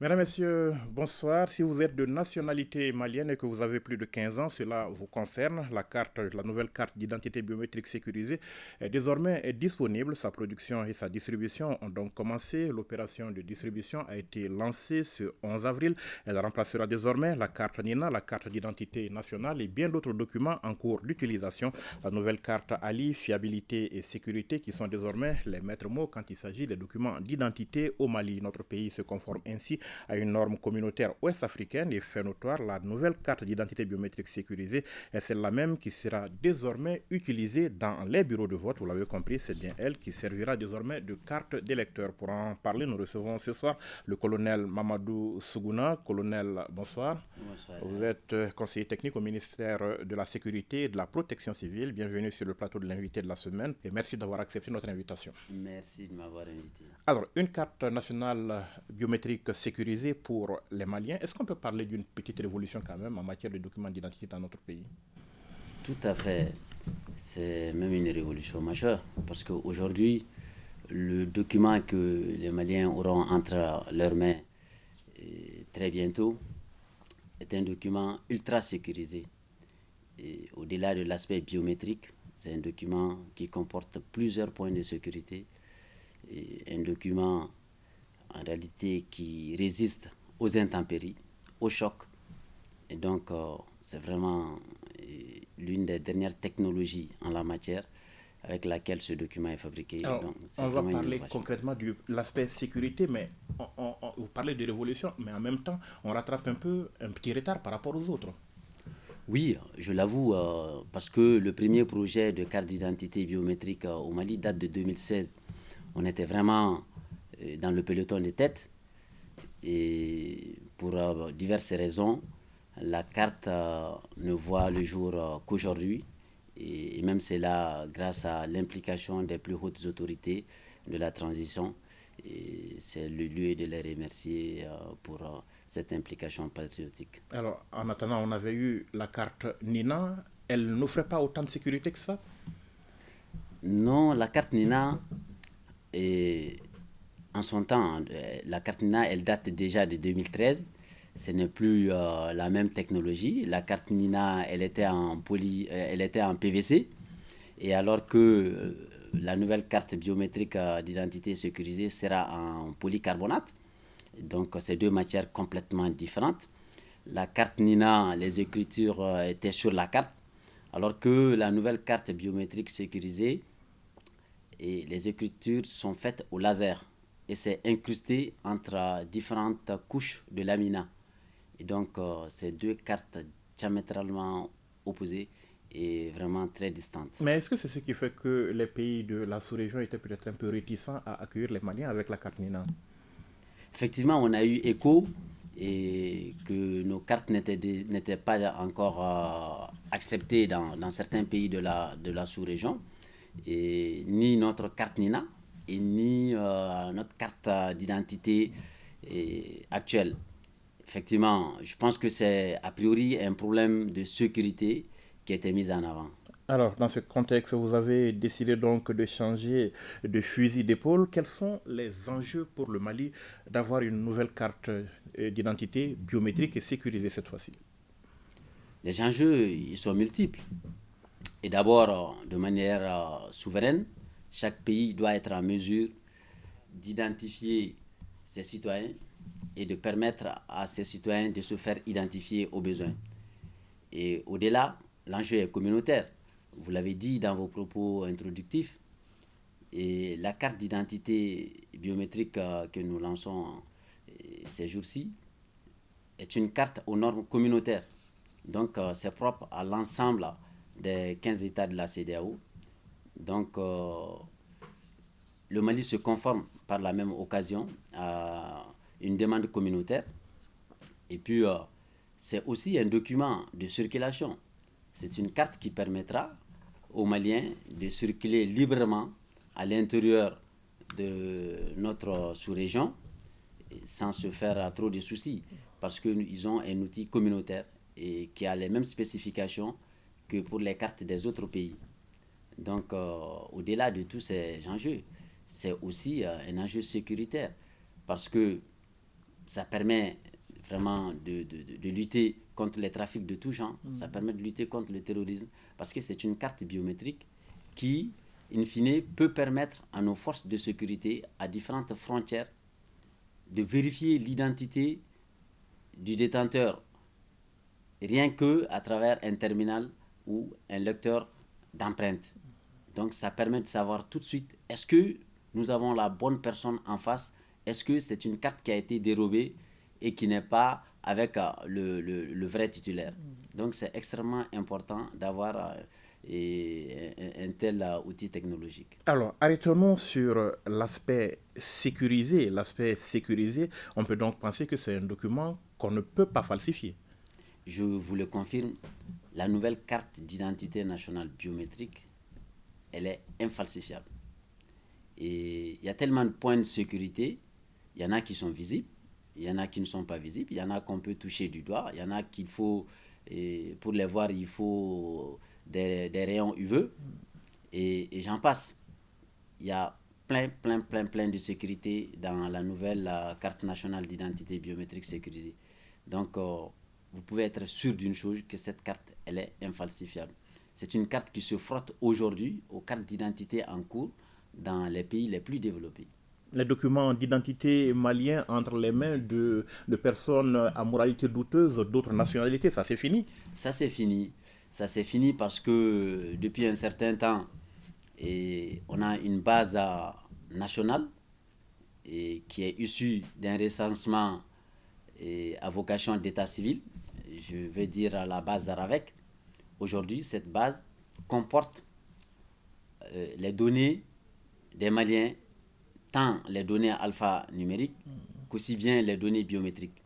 Mesdames, Messieurs, bonsoir. Si vous êtes de nationalité malienne et que vous avez plus de 15 ans, cela vous concerne. La nouvelle carte d'identité biométrique sécurisée est désormais disponible. Sa production et sa distribution ont donc commencé. L'opération de distribution a été lancée ce 11 avril. Elle remplacera désormais la carte NINA, la carte d'identité nationale et bien d'autres documents en cours d'utilisation. La nouvelle carte allie fiabilité et sécurité qui sont désormais les maîtres mots quand il s'agit des documents d'identité au Mali. Notre pays se conforme ainsi à une norme communautaire ouest-africaine et fait notoire la nouvelle carte d'identité biométrique sécurisée est celle-là même qui sera désormais utilisée dans les bureaux de vote. Vous l'avez compris, c'est bien elle qui servira désormais de carte d'électeur. Pour en parler, nous recevons ce soir le colonel Mamadou Sougouna. Colonel, bonsoir. Bonsoir. Vous êtes conseiller technique au ministère de la Sécurité et de la Protection civile. Bienvenue sur le plateau de l'invité de la semaine et merci d'avoir accepté notre invitation. Merci de m'avoir invité. Alors, une carte nationale biométrique sécurisée pour les Maliens, est-ce qu'on peut parler d'une petite révolution quand même en matière de documents d'identité dans notre pays? Tout à fait. C'est même une révolution majeure parce qu'aujourd'hui, le document que les Maliens auront entre leurs mains très bientôt est un document ultra sécurisé. Et au-delà de l'aspect biométrique, c'est un document qui comporte plusieurs points de sécurité. Et un document en réalité qui résiste aux intempéries, aux chocs. Et donc, c'est vraiment l'une des dernières technologies en la matière avec laquelle ce document est fabriqué. Alors, Donc, c'est on va vraiment une parler innovation. concrètement de l'aspect sécurité, mais vous parlez de révolution, mais en même temps, on rattrape un peu un petit retard par rapport aux autres. Oui, je l'avoue, parce que le premier projet de carte d'identité biométrique au Mali date de 2016. On était vraiment dans le peloton de tête et pour diverses raisons, la carte ne voit le jour qu'aujourd'hui et même c'est là grâce à l'implication des plus hautes autorités de la transition et c'est le lieu de les remercier pour cette implication patriotique. Alors, en attendant, on avait eu la carte Nina. Elle n'offrait pas autant de sécurité que ça. Non, la carte Nina, est, en son temps, la carte Nina, elle date déjà de 2013. Ce n'est plus la même technologie. La carte Nina, elle était en PVC. Et alors que la nouvelle carte biométrique d'identité sécurisée sera en polycarbonate. Donc, c'est deux matières complètement différentes. La carte Nina, les écritures étaient sur la carte, alors que la nouvelle carte biométrique sécurisée, et les écritures sont faites au laser. Et c'est incrusté entre différentes couches de lamina. Et donc, c'est deux cartes diamétralement opposées et vraiment très distantes. Mais est-ce que c'est ce qui fait que les pays de la sous-région étaient peut-être un peu réticents à accueillir les Maliens avec la carte Nina? Effectivement, on a eu écho et que nos cartes n'étaient pas encore acceptées dans certains pays de la sous-région, et ni notre carte NINA, et ni notre carte d'identité actuelle. Effectivement, je pense que c'est a priori un problème de sécurité qui a été mis en avant. Alors, dans ce contexte, vous avez décidé donc de changer de fusil d'épaule. Quels sont les enjeux pour le Mali d'avoir une nouvelle carte d'identité biométrique et sécurisée cette fois-ci? Les enjeux, ils sont multiples. Et d'abord, de manière souveraine, chaque pays doit être en mesure d'identifier ses citoyens et de permettre à ces citoyens de se faire identifier aux besoins. Et au-delà, l'enjeu est communautaire. Vous l'avez dit dans vos propos introductifs, et la carte d'identité biométrique que nous lançons ces jours-ci est une carte aux normes communautaires. Donc, c'est propre à l'ensemble des 15 États de la CEDEAO. Donc, le Mali se conforme par la même occasion à une demande communautaire. Et puis, c'est aussi un document de circulation. C'est une carte qui permettra aux Maliens de circuler librement à l'intérieur de notre sous-région sans se faire trop de soucis parce qu'ils ont un outil communautaire et qui a les mêmes spécifications que pour les cartes des autres pays. Donc, au-delà de tous ces enjeux, c'est aussi un enjeu sécuritaire parce que ça permet vraiment de lutter contre les trafics de tout genre, ça permet de lutter contre le terrorisme, parce que c'est une carte biométrique qui, in fine, peut permettre à nos forces de sécurité, à différentes frontières, de vérifier l'identité du détenteur, rien que à travers un terminal ou un lecteur d'empreintes. Donc ça permet de savoir tout de suite, est-ce que nous avons la bonne personne en face, est-ce que c'est une carte qui a été dérobée et qui n'est pas avec le vrai titulaire. Donc c'est extrêmement important d'avoir un tel outil technologique. Alors, arrêtons-nous sur l'aspect sécurisé. L'aspect sécurisé, on peut donc penser que c'est un document qu'on ne peut pas falsifier. Je vous le confirme, la nouvelle carte d'identité nationale biométrique, elle est infalsifiable. Et il y a tellement de points de sécurité, il y en a qui sont visibles, il y en a qui ne sont pas visibles, il y en a qu'on peut toucher du doigt, il y en a qu'il faut, pour les voir, il faut des rayons UV, et j'en passe. Il y a plein de sécurité dans la nouvelle carte nationale d'identité biométrique sécurisée. Donc, vous pouvez être sûr d'une chose, que cette carte, elle est infalsifiable. C'est une carte qui se frotte aujourd'hui aux cartes d'identité en cours dans les pays les plus développés. Les documents d'identité maliens entre les mains de personnes à moralité douteuse d'autres nationalités, ça c'est fini. Ça c'est fini. Ça c'est fini parce que depuis un certain temps, on a une base nationale qui est issue d'un recensement à vocation d'état civil. Je vais dire la base Aravec. Aujourd'hui, cette base comporte les données des Maliens, tant les données alphanumériques qu'aussi bien les données biométriques.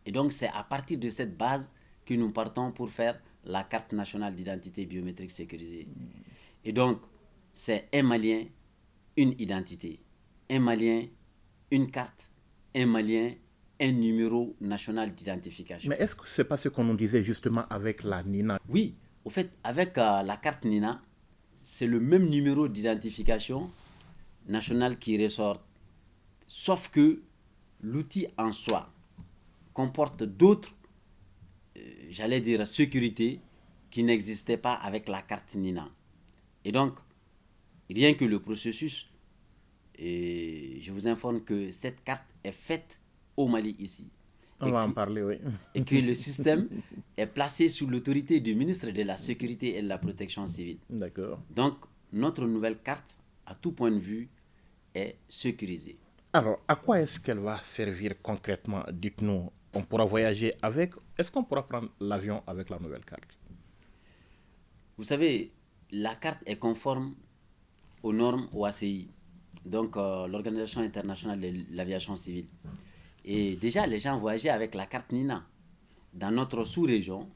Et donc, c'est à partir de cette base que nous partons pour faire la carte nationale d'identité biométrique sécurisée. Et donc, c'est un Malien, une identité. Un Malien, une carte. Un Malien, un numéro national d'identification. Mais est-ce que c'est pas ce qu'on nous disait justement avec la NINA? Oui, au fait, avec la carte NINA, c'est le même numéro d'identification national qui ressort, sauf que l'outil en soi comporte d'autres, j'allais dire, sécurités qui n'existaient pas avec la carte NINA. Et donc, rien que le processus, je vous informe que cette carte est faite au Mali ici. On va en parler, oui. Et que le système est placé sous l'autorité du ministre de la Sécurité et de la Protection civile. D'accord. Donc, notre nouvelle carte, à tout point de vue, est sécurisée. Alors, à quoi est-ce qu'elle va servir concrètement? Dites-nous, on pourra voyager avec. Est-ce qu'on pourra prendre l'avion avec la nouvelle carte? Vous savez, la carte est conforme aux normes OACI, donc l'Organisation internationale de l'aviation civile. Et déjà, les gens voyageaient avec la carte NINA. Dans notre sous-région,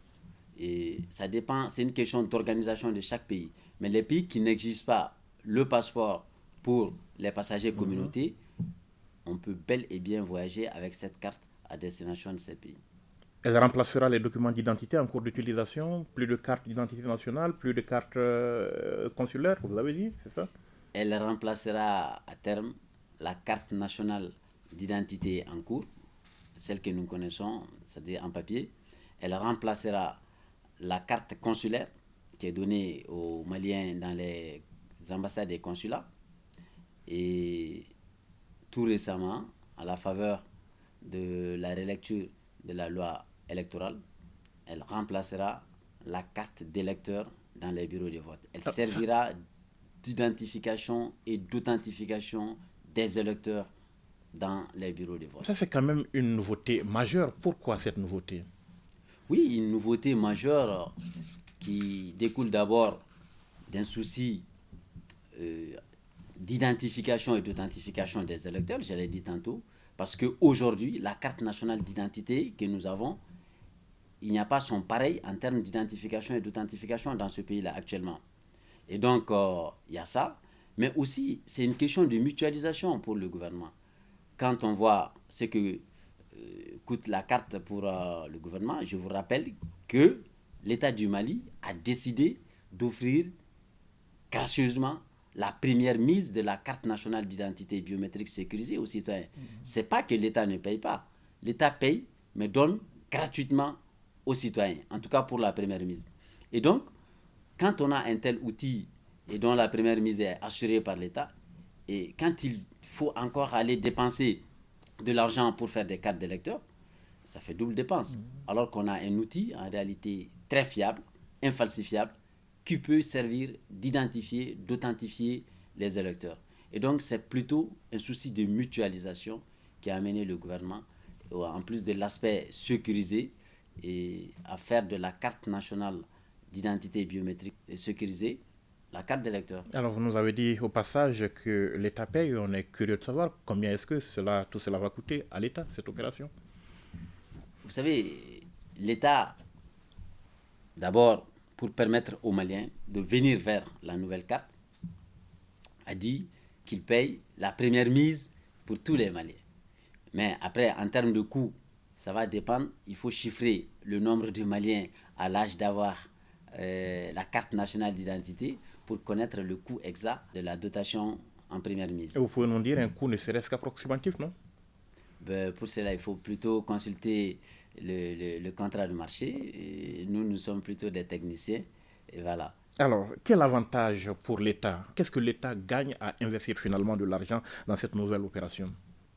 et ça dépend, c'est une question d'organisation de chaque pays. Mais les pays qui n'exigent pas le passeport pour les passagers communautés, on peut bel et bien voyager avec cette carte à destination de ces pays. Elle remplacera les documents d'identité en cours d'utilisation, plus de carte d'identité nationale, plus de carte consulaire, vous l'avez dit, c'est ça? Elle remplacera à terme la carte nationale d'identité en cours, celle que nous connaissons, c'est-à-dire en papier. Elle remplacera la carte consulaire qui est donnée aux Maliens dans les ambassades et consulats. Et tout récemment, à la faveur de la relecture de la loi électorale, elle remplacera la carte d'électeur dans les bureaux de vote. Elle servira d'identification et d'authentification des électeurs dans les bureaux de vote. Ça, c'est quand même une nouveauté majeure. Pourquoi cette nouveauté? Oui, une nouveauté majeure qui découle d'abord d'un souci d'identification et d'authentification des électeurs, je l'ai dit tantôt, parce qu'aujourd'hui, la carte nationale d'identité que nous avons, il n'y a pas son pareil en termes d'identification et d'authentification dans ce pays-là actuellement. Et donc, il y a ça, mais aussi, c'est une question de mutualisation pour le gouvernement. Quand on voit ce que coûte la carte pour le gouvernement, je vous rappelle que l'État du Mali a décidé d'offrir gracieusement la première mise de la carte nationale d'identité biométrique sécurisée aux citoyens. C'est pas que l'État ne paye pas, l'État paye, mais donne gratuitement aux citoyens, en tout cas pour la première mise. Et donc, quand on a un tel outil et dont la première mise est assurée par l'État, et quand il faut encore aller dépenser de l'argent pour faire des cartes d'électeurs, ça fait double dépense. Alors qu'on a un outil en réalité très fiable, infalsifiable, qui peut servir d'identifier, d'authentifier les électeurs. Et donc c'est plutôt un souci de mutualisation qui a amené le gouvernement, en plus de l'aspect sécurisé, et à faire de la carte nationale d'identité biométrique sécurisée la carte d'électeur. Alors, vous nous avez dit au passage que l'État paye. On est curieux de savoir combien est-ce que tout cela va coûter à l'État, cette opération. Vous savez, l'État, d'abord, pour permettre aux Maliens de venir vers la nouvelle carte, a dit qu'il paye la première mise pour tous les Maliens. Mais après, en termes de coût, ça va dépendre. Il faut chiffrer le nombre de Maliens à l'âge d'avoir la carte nationale d'identité pour connaître le coût exact de la dotation en première mise. Et vous pouvez nous dire un coût ne serait-ce qu'approximatif, non? Pour cela, il faut plutôt consulter le contrat de marché. Et nous sommes plutôt des techniciens. Et voilà. Alors, quel avantage pour l'État? Qu'est-ce que l'État gagne à investir finalement de l'argent dans cette nouvelle opération?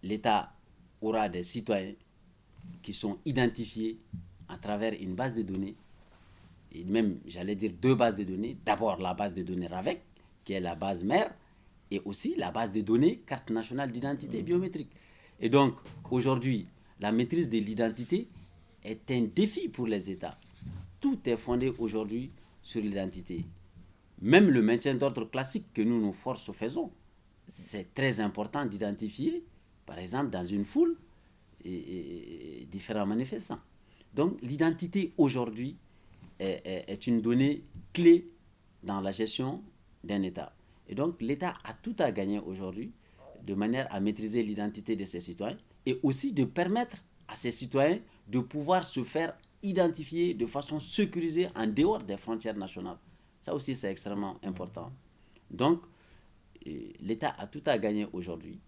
L'État aura des citoyens qui sont identifiés à travers une base de données, et même, j'allais dire, deux bases de données. D'abord, la base de données RAVEC, qui est la base mère, et aussi la base de données carte nationale d'identité biométrique. Et donc, aujourd'hui, la maîtrise de l'identité est un défi pour les États. Tout est fondé aujourd'hui sur l'identité. Même le maintien d'ordre classique que nous, nos forces, faisons, c'est très important d'identifier, par exemple, dans une foule, et différents manifestants. Donc, l'identité aujourd'hui est une donnée clé dans la gestion d'un État. Et donc, l'État a tout à gagner aujourd'hui de manière à maîtriser l'identité de ses citoyens et aussi de permettre à ses citoyens de pouvoir se faire identifier de façon sécurisée en dehors des frontières nationales. Ça aussi, c'est extrêmement important. Donc, l'État a tout à gagner aujourd'hui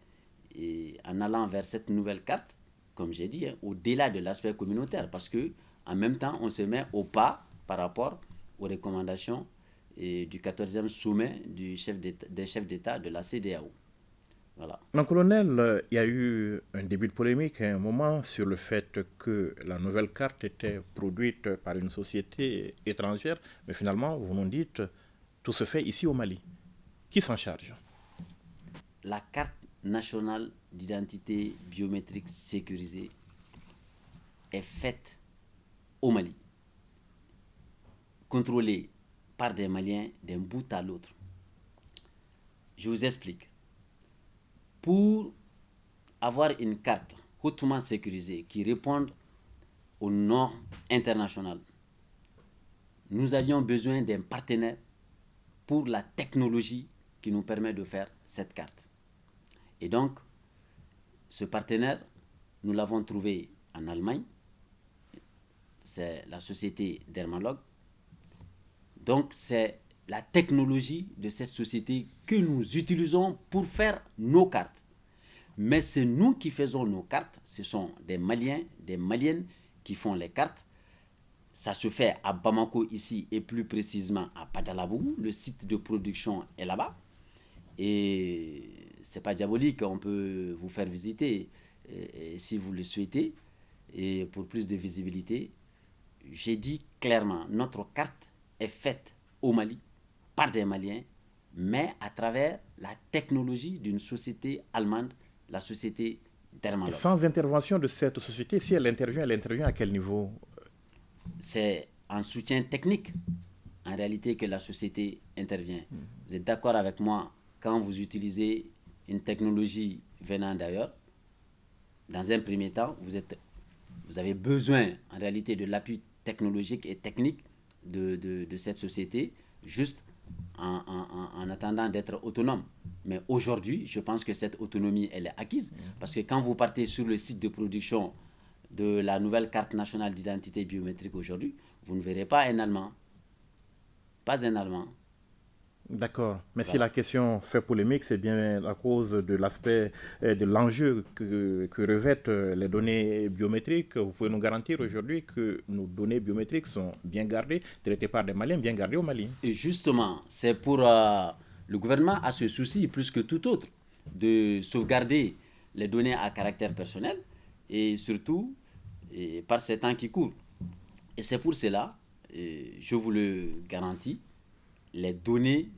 et en allant vers cette nouvelle carte, comme j'ai dit, au-delà de l'aspect communautaire, parce que en même temps, on se met au pas par rapport aux recommandations du 14e sommet des chefs d'État de la CEDEAO. Voilà. Mon colonel, il y a eu un début de polémique à un moment sur le fait que la nouvelle carte était produite par une société étrangère, mais finalement, vous nous dites, tout se fait ici au Mali. Qui s'en charge? La carte nationale d'identité biométrique sécurisée est faite au Mali, contrôlée par des Maliens d'un bout à l'autre. Je vous explique. Pour avoir une carte hautement sécurisée qui réponde aux normes internationales, nous avions besoin d'un partenaire pour la technologie qui nous permet de faire cette carte. Et donc, ce partenaire, nous l'avons trouvé en Allemagne. C'est la société Dermalog. Donc, c'est la technologie de cette société que nous utilisons pour faire nos cartes. Mais c'est nous qui faisons nos cartes. Ce sont des Maliens, des Maliennes qui font les cartes. Ça se fait à Bamako ici et plus précisément à Padalabougou. Le site de production est là-bas. Et c'est pas diabolique, on peut vous faire visiter si vous le souhaitez. Et pour plus de visibilité, j'ai dit clairement, notre carte est faite au Mali par des Maliens, mais à travers la technologie d'une société allemande, la société Dermalog. Sans intervention de cette société, si elle intervient à quel niveau? C'est en soutien technique, en réalité, que la société intervient. Vous êtes d'accord avec moi, quand vous utilisez une technologie venant d'ailleurs, dans un premier temps, vous avez besoin en réalité de l'appui technologique et technique de cette société, juste en attendant d'être autonome. Mais aujourd'hui, je pense que cette autonomie, elle est acquise. Parce que quand vous partez sur le site de production de la nouvelle carte nationale d'identité biométrique aujourd'hui, vous ne verrez pas un Allemand. Pas un Allemand. D'accord. Mais si Voilà. la question fait polémique, c'est bien à cause de l'aspect, de l'enjeu que revêtent les données biométriques. Vous pouvez nous garantir aujourd'hui que nos données biométriques sont bien gardées, traitées par des Maliens, bien gardées au Mali. Et justement, c'est pour le gouvernement a ce souci plus que tout autre de sauvegarder les données à caractère personnel et surtout par ces temps qui courent. Et c'est pour cela, je vous le garantis, les données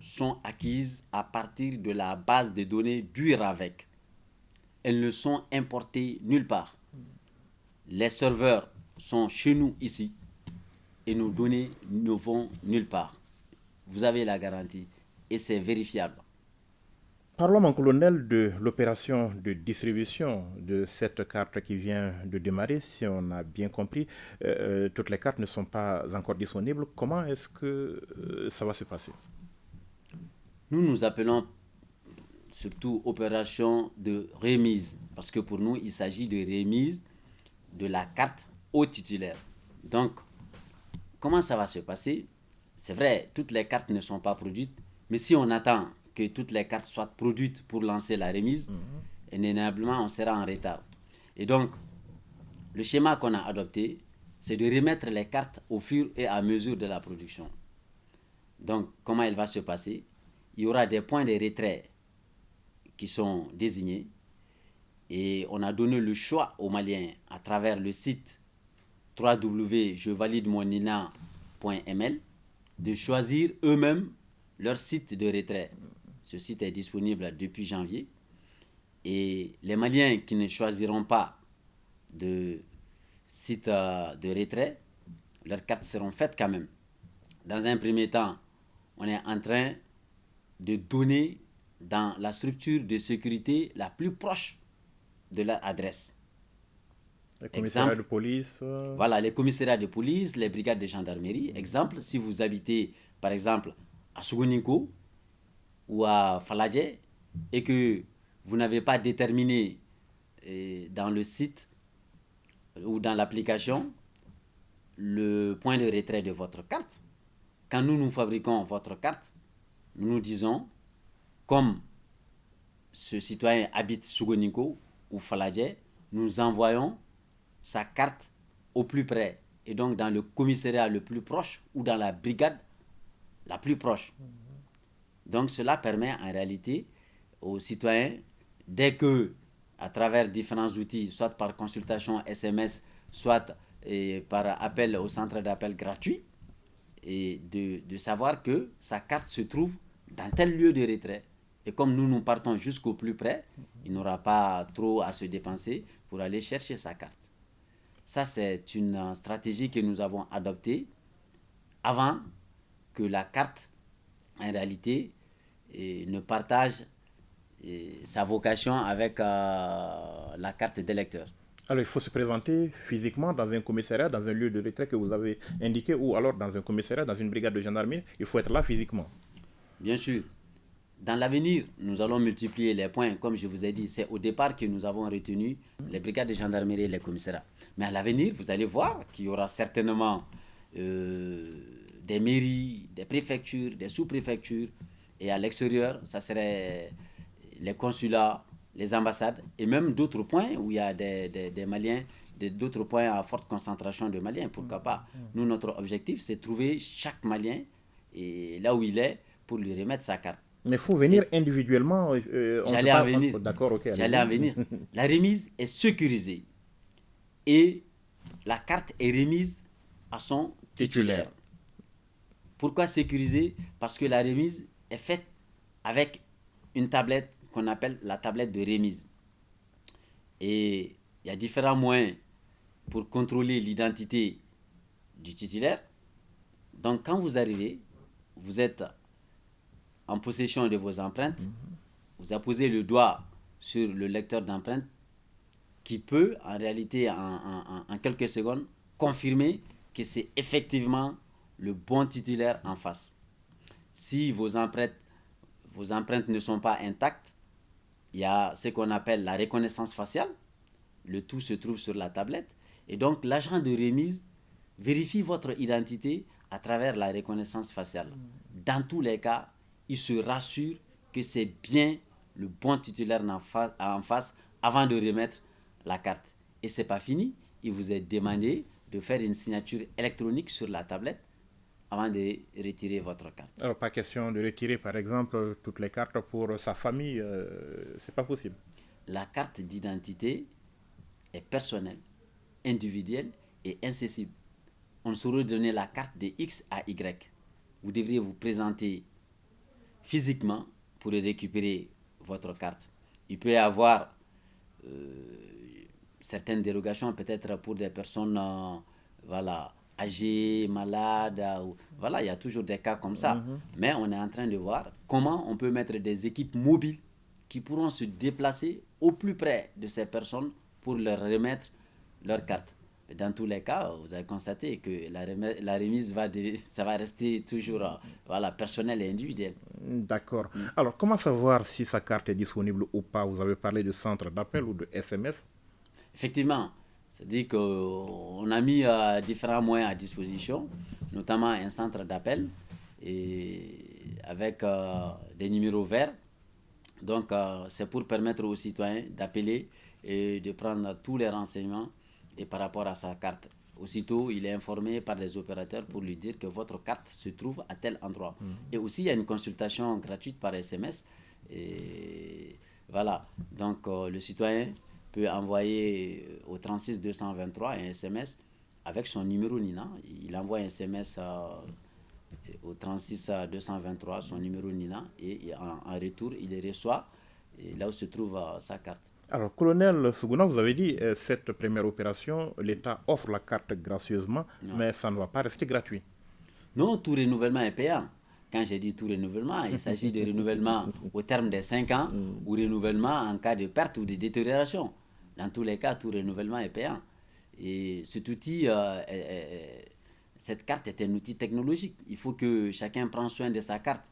sont acquises à partir de la base de données du RAVEC. Elles ne sont importées nulle part. Les serveurs sont chez nous ici et nos données ne vont nulle part. Vous avez la garantie et c'est vérifiable. Parlons, mon colonel, de l'opération de distribution de cette carte qui vient de démarrer. Si on a bien compris, toutes les cartes ne sont pas encore disponibles. Comment est-ce que ça va se passer? Nous appelons surtout opération de remise parce que pour nous, il s'agit de remise de la carte au titulaire. Donc, comment ça va se passer? C'est vrai, toutes les cartes ne sont pas produites, mais si on attend que toutes les cartes soient produites pour lancer la remise, inévitablement, on sera en retard. Et donc, le schéma qu'on a adopté, c'est de remettre les cartes au fur et à mesure de la production. Donc, comment elle va se passer? Il y aura des points de retrait qui sont désignés et on a donné le choix aux Maliens à travers le site www.jevalidemonina.ml de choisir eux-mêmes leur site de retrait. Ce site est disponible depuis janvier et les Maliens qui ne choisiront pas de site de retrait, leurs cartes seront faites quand même. Dans un premier temps, on est en train de donner dans la structure de sécurité la plus proche de leur adresse. Les commissariats Exemple, de police. voilà, les commissariats de police, les brigades de gendarmerie. Exemple, si vous habitez, par exemple, à Sugoninko ou à Faladje et que vous n'avez pas déterminé dans le site ou dans l'application le point de retrait de votre carte, quand nous fabriquons votre carte, nous nous disons, comme ce citoyen habite Sugoninko ou Faladje, nous envoyons sa carte au plus près et donc dans le commissariat le plus proche ou dans la brigade la plus proche. Donc cela permet en réalité aux citoyens, dès que, à travers différents outils, soit par consultation SMS, soit par appel au centre d'appel gratuit, et de savoir que sa carte se trouve dans tel lieu de retrait. Et comme nous partons jusqu'au plus près, il n'aura pas trop à se dépenser pour aller chercher sa carte. Ça, c'est une stratégie que nous avons adoptée avant que la carte, en réalité, ne partage sa vocation avec la carte d'électeur. Alors, il faut se présenter physiquement dans un commissariat, dans un lieu de retrait que vous avez indiqué, ou alors dans un commissariat, dans une brigade de gendarmerie. Il faut être là physiquement. Bien sûr. Dans l'avenir, nous allons multiplier les points. Comme je vous ai dit, c'est au départ que nous avons retenu les brigades de gendarmerie et les commissariats. Mais à l'avenir, vous allez voir qu'il y aura certainement des mairies, des préfectures, des sous-préfectures. Et à l'extérieur, ça serait les consulats, les ambassades et même d'autres points où il y a des Maliens, d'autres points à forte concentration de Maliens. Pourquoi pas? Nous, notre objectif, c'est de trouver chaque Malien et là où il est pour lui remettre sa carte. Mais il faut venir individuellement. J'allais en venir. D'accord, ok. J'allais en venir. La remise est sécurisée et la carte est remise à son titulaire. Pourquoi sécurisée? Parce que la remise est faite avec une tablette qu'on appelle la tablette de remise. Et il y a différents moyens pour contrôler l'identité du titulaire. Donc quand vous arrivez, vous êtes en possession de vos empreintes, vous apposez le doigt sur le lecteur d'empreintes qui peut en réalité en quelques secondes confirmer que c'est effectivement le bon titulaire en face. Si vos empreintes ne sont pas intactes, il y a ce qu'on appelle la reconnaissance faciale. Le tout se trouve sur la tablette. Et donc l'agent de remise vérifie votre identité à travers la reconnaissance faciale. dans tous les cas, il se rassure que c'est bien le bon titulaire en face avant de remettre la carte. Et ce n'est pas fini. Il vous est demandé de faire une signature électronique sur la tablette avant de retirer votre carte. Alors, pas question de retirer, par exemple, toutes les cartes pour sa famille. C'est pas possible. La carte d'identité est personnelle, individuelle et incessible. On ne saurait donner la carte de X à Y. Vous devriez vous présenter physiquement pour récupérer votre carte. Il peut y avoir certaines dérogations peut-être pour des personnes voilà, âgées, malades. Voilà, il y a toujours des cas comme ça. Mais on est en train de voir comment on peut mettre des équipes mobiles qui pourront se déplacer au plus près de ces personnes pour leur remettre leur carte. Dans tous les cas, vous avez constaté que la remise ça va rester toujours voilà, personnelle et individuelle. D'accord. Alors, comment savoir si sa carte est disponible ou pas? Vous avez parlé de centre d'appel ou de SMS. Effectivement, c'est-à-dire qu'on a mis différents moyens à disposition, notamment un centre d'appel et avec des numéros verts. Donc, c'est pour permettre aux citoyens d'appeler et de prendre tous les renseignements et par rapport à sa carte. Aussitôt, il est informé par les opérateurs pour lui dire que votre carte se trouve à tel endroit. Et aussi, il y a une consultation gratuite par SMS. Et voilà. Donc, le citoyen peut envoyer au 36 223 un SMS avec son numéro NINA. Il envoie un SMS au 36 223 son numéro NINA et en retour, il reçoit et là où se trouve sa carte. Alors, colonel Sougouna, vous avez dit cette première opération, l'État offre la carte gracieusement, mais ça ne va pas rester gratuit. Non, tout renouvellement est payant. Quand j'ai dit tout renouvellement, il s'agit de renouvellement au terme des 5 ans ou renouvellement en cas de perte ou de détérioration. Dans tous les cas, tout renouvellement est payant. Et cet outil, cette carte est un outil technologique. Il faut que chacun prenne soin de sa carte.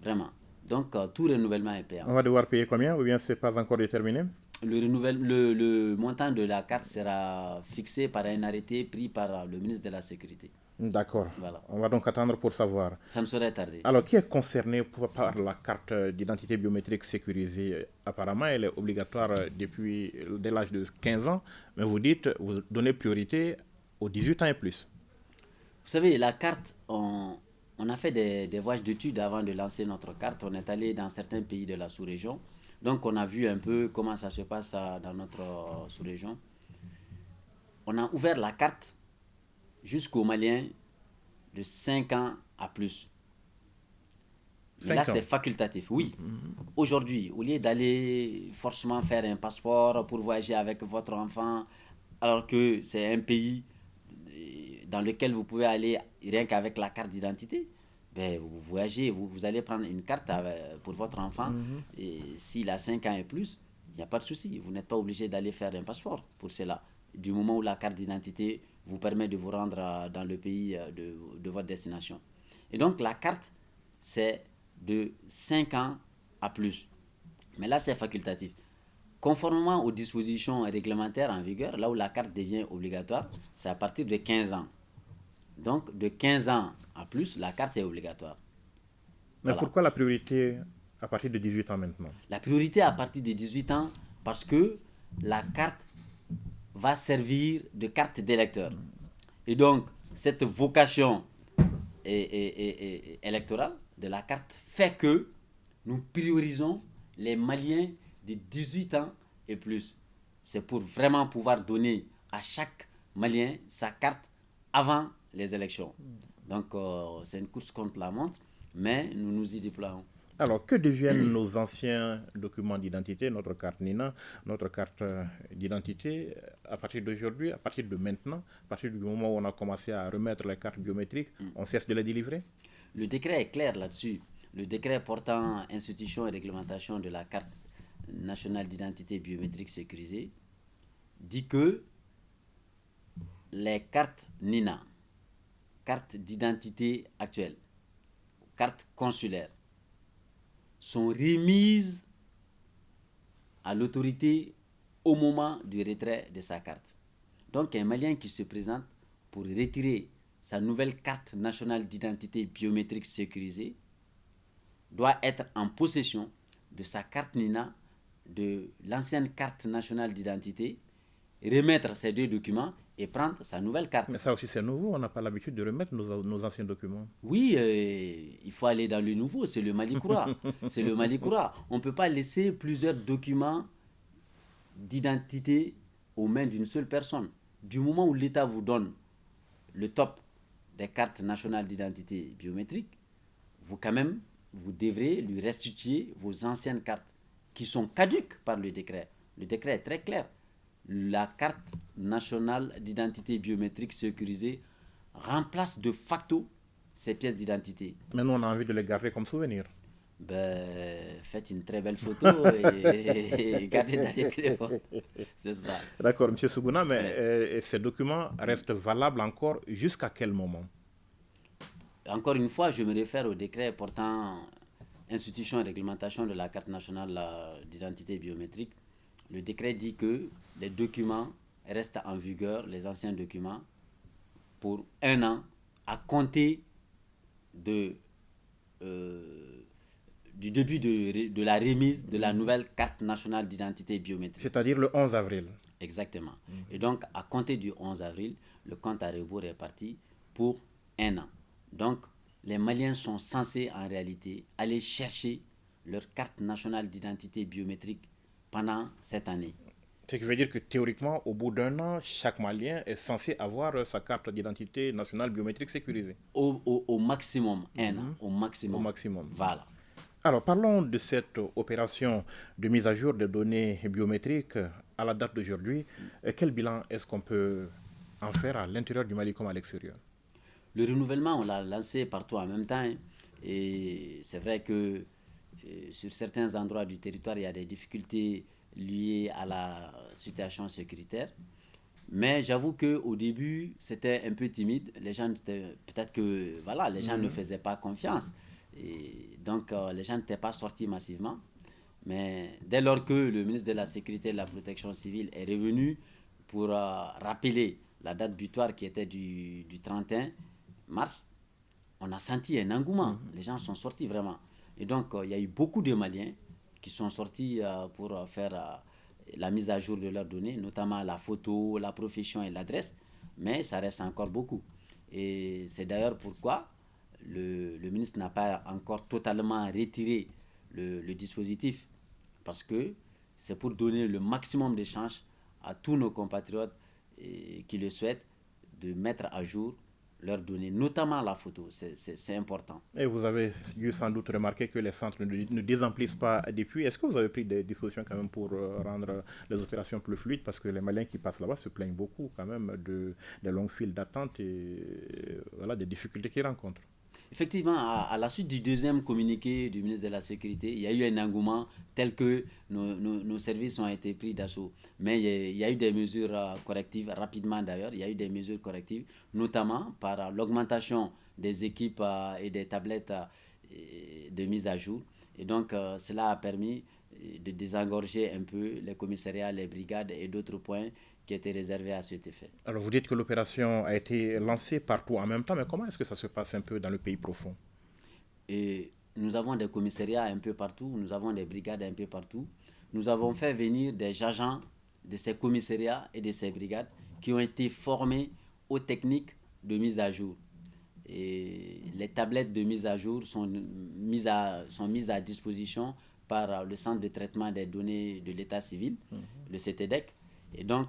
Vraiment. Donc, tout renouvellement est payant. On va devoir payer combien ou bien c'est pas encore déterminé? Le montant de la carte sera fixé par un arrêté pris par le ministre de la Sécurité. D'accord. Voilà. On va donc attendre pour savoir. Ça ne saurait tarder. Alors, qui est concerné par la carte d'identité biométrique sécurisée? Apparemment, elle est obligatoire dès l'âge de 15 ans, mais vous dites, vous donnez priorité aux 18 ans et plus. Vous savez, la carte, on a fait des voyages d'études avant de lancer notre carte. On est allé dans certains pays de la sous-région. Donc, on a vu un peu comment ça se passe dans notre sous-région. On a ouvert la carte jusqu'aux Maliens de 5 ans à plus. Mais là, c'est facultatif, oui. Aujourd'hui, au lieu d'aller forcément faire un passeport pour voyager avec votre enfant, alors que c'est un pays dans lequel vous pouvez aller rien qu'avec la carte d'identité, ben, vous voyagez, vous allez prendre une carte pour votre enfant, et s'il a 5 ans et plus, il n'y a pas de souci. Vous n'êtes pas obligé d'aller faire un passeport pour cela. Du moment où la carte d'identité vous permet de vous rendre dans le pays de votre destination. Et donc, la carte, c'est de 5 ans à plus. Mais là, c'est facultatif. Conformément aux dispositions réglementaires en vigueur, là où la carte devient obligatoire, c'est à partir de 15 ans. Donc, de 15 ans à plus, la carte est obligatoire. Mais voilà. Pourquoi la priorité à partir de 18 ans maintenant? La priorité à partir de 18 ans, parce que la carte va servir de carte d'électeur. Et donc, cette vocation électorale de la carte fait que nous priorisons les Maliens de 18 ans et plus. C'est pour vraiment pouvoir donner à chaque Malien sa carte avant les élections. Donc, c'est une course contre la montre, mais nous nous y déployons. Alors, que deviennent nos anciens documents d'identité, notre carte NINA, notre carte d'identité, à partir d'aujourd'hui, à partir de maintenant, à partir du moment où on a commencé à remettre les cartes biométriques, on cesse de les délivrer? Le décret est clair là-dessus. Le décret portant institution et réglementation de la carte nationale d'identité biométrique sécurisée dit que les cartes NINA, cartes d'identité actuelle, cartes consulaires, sont remises à l'autorité au moment du retrait de sa carte. Donc un Malien qui se présente pour retirer sa nouvelle carte nationale d'identité biométrique sécurisée doit être en possession de sa carte NINA, de l'ancienne carte nationale d'identité, remettre ces deux documents et prendre sa nouvelle carte. Mais ça aussi, c'est nouveau. On n'a pas l'habitude de remettre nos anciens documents. Oui, il faut aller dans le nouveau, c'est le Mali Koura. C'est le Mali Koura. On ne peut pas laisser plusieurs documents d'identité aux mains d'une seule personne. Du moment où l'État vous donne le top des cartes nationales d'identité biométrique, vous devrez lui restituer vos anciennes cartes qui sont caduques par le décret. Le décret est très clair. La carte nationale d'identité biométrique sécurisée remplace de facto ces pièces d'identité. Mais nous, on a envie de les garder comme souvenir. Faites une très belle photo et gardez dans les téléphones. C'est ça. D'accord, M. Sougouna, mais ces documents restent valables encore jusqu'à quel moment? Encore une fois, je me réfère au décret portant institution et réglementation de la carte nationale d'identité biométrique. Le décret dit que les documents restent en vigueur, les anciens documents, pour 1 an à compter du début de la remise de la nouvelle carte nationale d'identité biométrique. C'est-à-dire le 11 avril. Exactement. Et donc, à compter du 11 avril, le compte à rebours est parti pour 1 an. Donc, les Maliens sont censés en réalité aller chercher leur carte nationale d'identité biométrique pendant cette année. Ce qui veut dire que théoriquement, au bout d'1 an, chaque Malien est censé avoir sa carte d'identité nationale biométrique sécurisée. Au maximum, 1 an. Au maximum. Au maximum. Voilà. Alors, parlons de cette opération de mise à jour des données biométriques à la date d'aujourd'hui. Quel bilan est-ce qu'on peut en faire à l'intérieur du Mali comme à l'extérieur? Le renouvellement, on l'a lancé partout en même temps. Et c'est vrai que sur certains endroits du territoire, il y a des difficultés liées à la situation sécuritaire. Mais j'avoue qu'au début, c'était un peu timide. Les gens, peut-être que voilà, les gens ne faisaient pas confiance. Et donc, les gens n'étaient pas sortis massivement. Mais dès lors que le ministre de la Sécurité et de la Protection civile est revenu pour rappeler la date butoir qui était du 31 mars, on a senti un engouement. Les gens sont sortis vraiment. Et donc, il y a eu beaucoup de Maliens qui sont sortis pour faire la mise à jour de leurs données, notamment la photo, la profession et l'adresse. Mais ça reste encore beaucoup. Et c'est d'ailleurs pourquoi le ministre n'a pas encore totalement retiré le dispositif. Parce que c'est pour donner le maximum de chances à tous nos compatriotes qui le souhaitent de mettre à jour leurs données, notamment la photo, c'est important. Et vous avez dû sans doute remarquer que les centres ne désemplissent pas depuis. Est-ce que vous avez pris des dispositions quand même pour rendre les opérations plus fluides? Parce que les Maliens qui passent là-bas se plaignent beaucoup quand même des longues files d'attente et voilà, des difficultés qu'ils rencontrent. Effectivement, à la suite du deuxième communiqué du ministre de la Sécurité, il y a eu un engouement tel que nos services ont été pris d'assaut. Mais il y a eu des mesures correctives, rapidement d'ailleurs, il y a eu des mesures correctives, notamment par l'augmentation des équipes et des tablettes de mise à jour. Et donc, cela a permis de désengorger un peu les commissariats, les brigades et d'autres points qui étaient réservés à cet effet. Alors vous dites que l'opération a été lancée partout en même temps, mais comment est-ce que ça se passe un peu dans le pays profond? Et nous avons des commissariats un peu partout, nous avons des brigades un peu partout. Nous avons fait venir des agents de ces commissariats et de ces brigades qui ont été formés aux techniques de mise à jour. Et les tablettes de mise à jour sont mises à disposition par le Centre de traitement des données de l'État civil, le CTDEC. Et donc,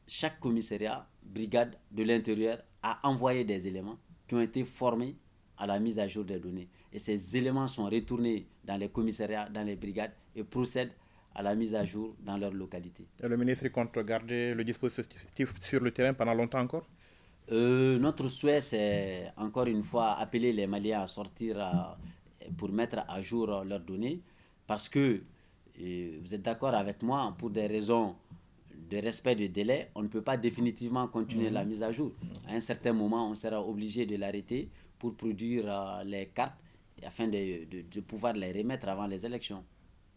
chaque commissariat, brigade de l'intérieur a envoyé des éléments qui ont été formés à la mise à jour des données. Et ces éléments sont retournés dans les commissariats, dans les brigades et procèdent à la mise à jour dans leur localité. Et le ministre compte garder le dispositif sur le terrain pendant longtemps encore? Notre souhait, c'est encore une fois appeler les Maliens à sortir pour mettre à jour leurs données parce que vous êtes d'accord avec moi, pour des raisons de respect de délai, on ne peut pas définitivement continuer la mise à jour. À un certain moment, on sera obligé de l'arrêter pour produire les cartes afin de pouvoir les remettre avant les élections.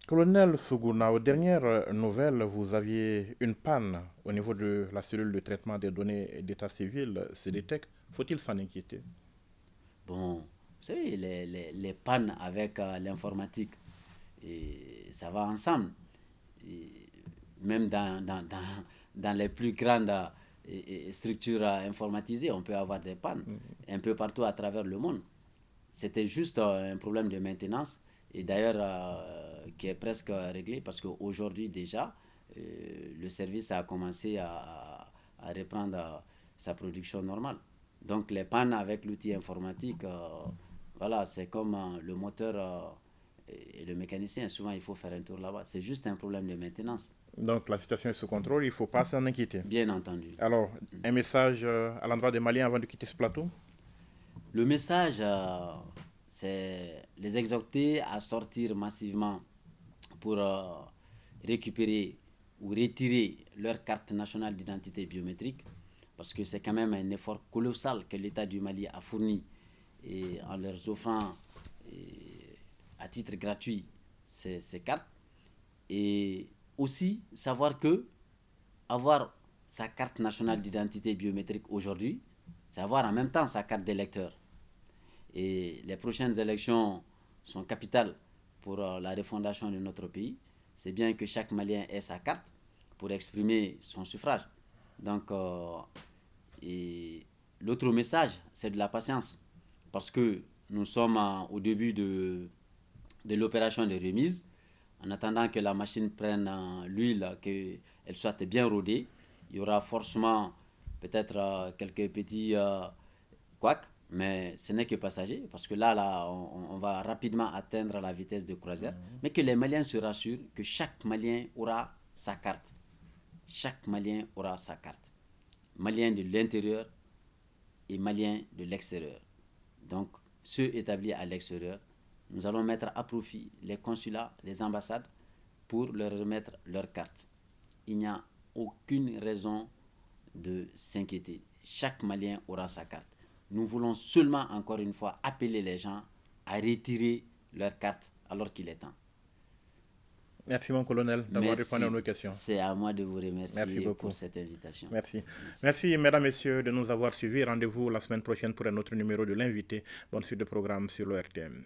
Colonel Sougouna, aux dernières nouvelles, vous aviez une panne au niveau de la cellule de traitement des données d'état civil, CDTEC. Faut-il s'en inquiéter? Bon, vous savez, les pannes avec l'informatique, ça va ensemble. Et même dans les plus grandes structures informatisées, on peut avoir des pannes un peu partout à travers le monde. C'était juste un problème de maintenance et d'ailleurs qui est presque réglé parce qu'aujourd'hui déjà, le service a commencé à reprendre sa production normale. Donc les pannes avec l'outil informatique, voilà, c'est comme le moteur et le mécanicien. Souvent, il faut faire un tour là-bas. C'est juste un problème de maintenance. Donc la situation est sous contrôle, il ne faut pas s'en inquiéter. Bien entendu. Alors, un message à l'endroit des Maliens avant de quitter ce plateau? Le message, c'est les exhorter à sortir massivement pour récupérer ou retirer leur carte nationale d'identité biométrique, parce que c'est quand même un effort colossal que l'État du Mali a fourni et en leur offrant à titre gratuit ces cartes. Et aussi savoir que avoir sa carte nationale d'identité biométrique aujourd'hui, c'est avoir en même temps sa carte d'électeur. Et les prochaines élections sont capitales pour la refondation de notre pays. C'est bien que chaque Malien ait sa carte pour exprimer son suffrage. Donc, et l'autre message, c'est de la patience. Parce que nous sommes au début de l'opération de remise. En attendant que la machine prenne l'huile, qu'elle soit bien rodée, il y aura forcément peut-être quelques petits couacs, mais ce n'est que passager, parce que là on va rapidement atteindre la vitesse de croisière, mais que les Maliens se rassurent que chaque Malien aura sa carte. Chaque Malien aura sa carte. Malien de l'intérieur et Malien de l'extérieur. Donc, ceux établis à l'extérieur, nous allons mettre à profit les consulats, les ambassades pour leur remettre leur carte. Il n'y a aucune raison de s'inquiéter. Chaque Malien aura sa carte. Nous voulons seulement, encore une fois, appeler les gens à retirer leur carte alors qu'il est temps. Merci mon colonel d'avoir répondu à nos questions. C'est à moi de vous remercier pour cette invitation. Merci. Merci mesdames, messieurs de nous avoir suivis. Rendez-vous la semaine prochaine pour un autre numéro de l'invité. Bonne suite de programme sur le RTM.